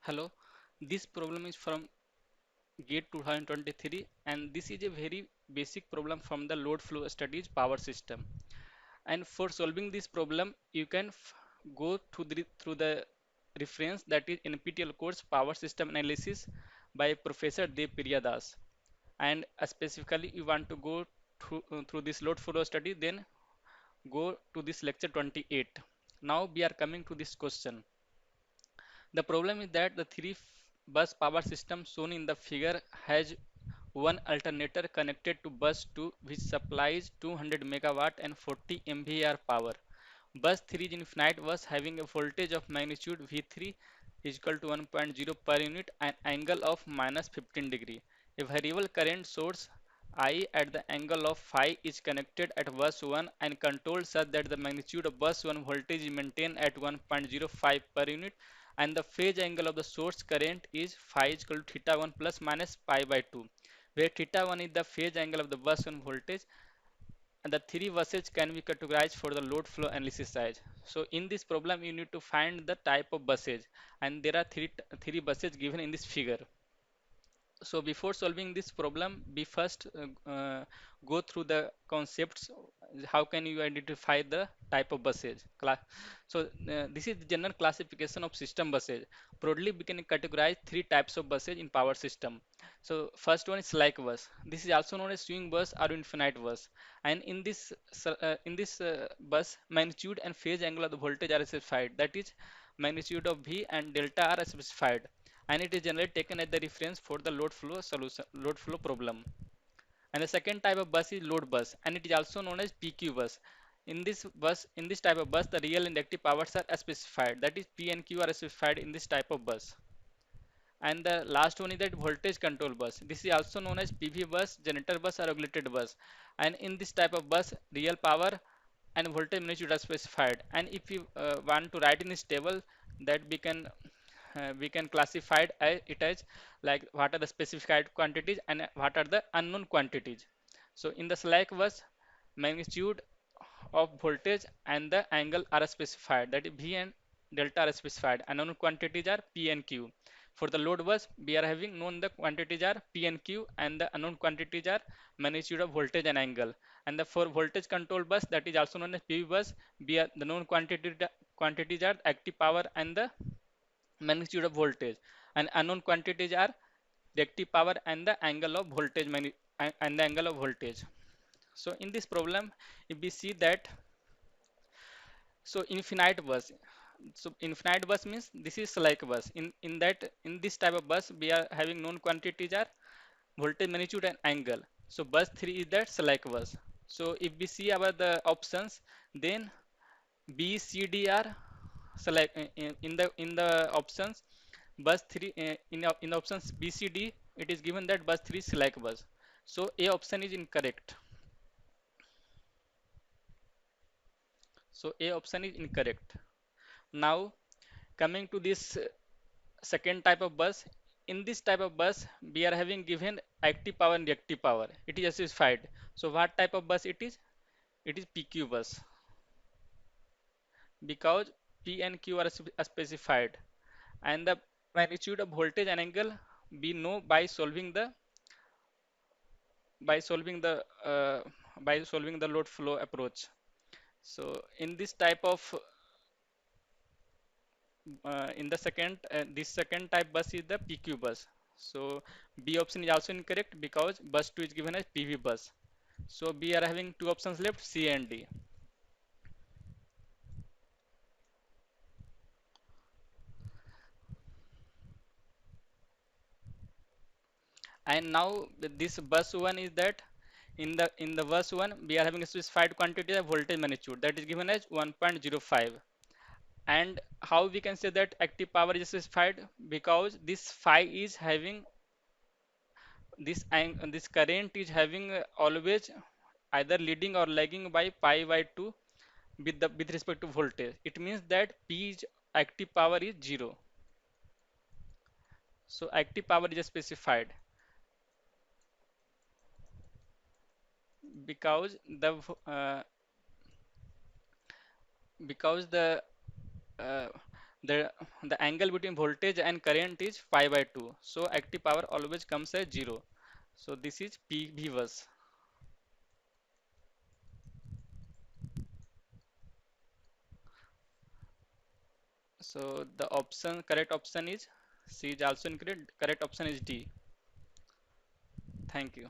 Hello, this problem is from GATE 2023 and this is a very basic problem from the load flow studies power system. And for solving this problem, you can go through the reference that is NPTEL course Power System Analysis by Professor Dev Priyadas. And specifically, you want to go through this load flow study, then go to this lecture 28. Now we are coming to this question. The problem is that the bus power system shown in the figure has one alternator connected to bus 2 which supplies 200 megawatt and 40 MVAr power. Bus 3 is infinite bus having a voltage of magnitude V3 is equal to 1.0 per unit and angle of minus 15 degree. A variable current source I at the angle of phi is connected at bus 1 and controlled such that the magnitude of bus 1 voltage is maintained at 1.05 per unit and the phase angle of the source current is phi is equal to theta 1 plus minus pi by 2 where theta 1 is the phase angle of the bus 1 voltage and the three buses can be categorized for the load flow analysis size. So in this problem you need to find the type of buses and there are three buses given in this figure. So before solving this problem, we first go through the concepts. How can you identify the type of buses? This is the general classification of system buses. Broadly, we can categorize three types of buses in power system. So first one is slack bus. This is also known as swing bus or infinite bus. And in this bus, magnitude and phase angle of the voltage are specified. That is, magnitude of V and delta are specified and it is generally taken as the reference for the load flow problem. And the second type of bus is load bus and it is also known as PQ bus. In this type of bus, the real and active powers are specified. That is, P and Q are specified in this type of bus. And the last one is that voltage control bus. This is also known as PV bus, generator bus, or regulated bus. And in this type of bus, real power and voltage magnitude are specified. And if you want to write in this table, that we can classify it as like what are the specified quantities and what are the unknown quantities. So in the slack bus, magnitude of voltage and the angle are specified, that is V and delta are specified. Unknown quantities are P and Q. For the load bus, we are having known the quantities are P and Q and the unknown quantities are magnitude of voltage and angle. And the for voltage control bus, that is also known as PV bus, we are the known quantities are active power and the magnitude of voltage, and unknown quantities are reactive power and the angle of voltage and the angle of voltage. So in this problem, if we see that, so infinite bus, so infinite bus means this is slack bus. In this type of bus, we are having known quantities are voltage, magnitude, and angle. So bus 3 is that slack bus. So if we see about the options, then B, C, D are select in the options. Bus 3 in options B, C, D, it is given that bus 3 is slack bus. So A option is incorrect. So A option is incorrect. Now coming to this second type of bus. In this type of bus, we are having given active power and reactive power. It is specified. So what type of bus it is? It is PQ bus because P and Q are specified, and the magnitude of voltage and angle we know by solving the load flow approach. So in this type of in the second this second type bus is the PQ bus. So B option is also incorrect because bus 2 is given as PV bus. So we are having two options left, C and D. And now this bus 1 is that in the bus 1 we are having a specified quantity of voltage magnitude that is given as 1.05. And how we can say that active power is specified? Because this phi is having this current is having always either leading or lagging by pi by 2 with respect to voltage. It means that P is active power is 0. So active power is specified because uh, because the uh, The angle between voltage and current is pi by 2. So active power always comes as 0. So this is PV was. So the correct option is C is also incorrect. Correct option is D. Thank you.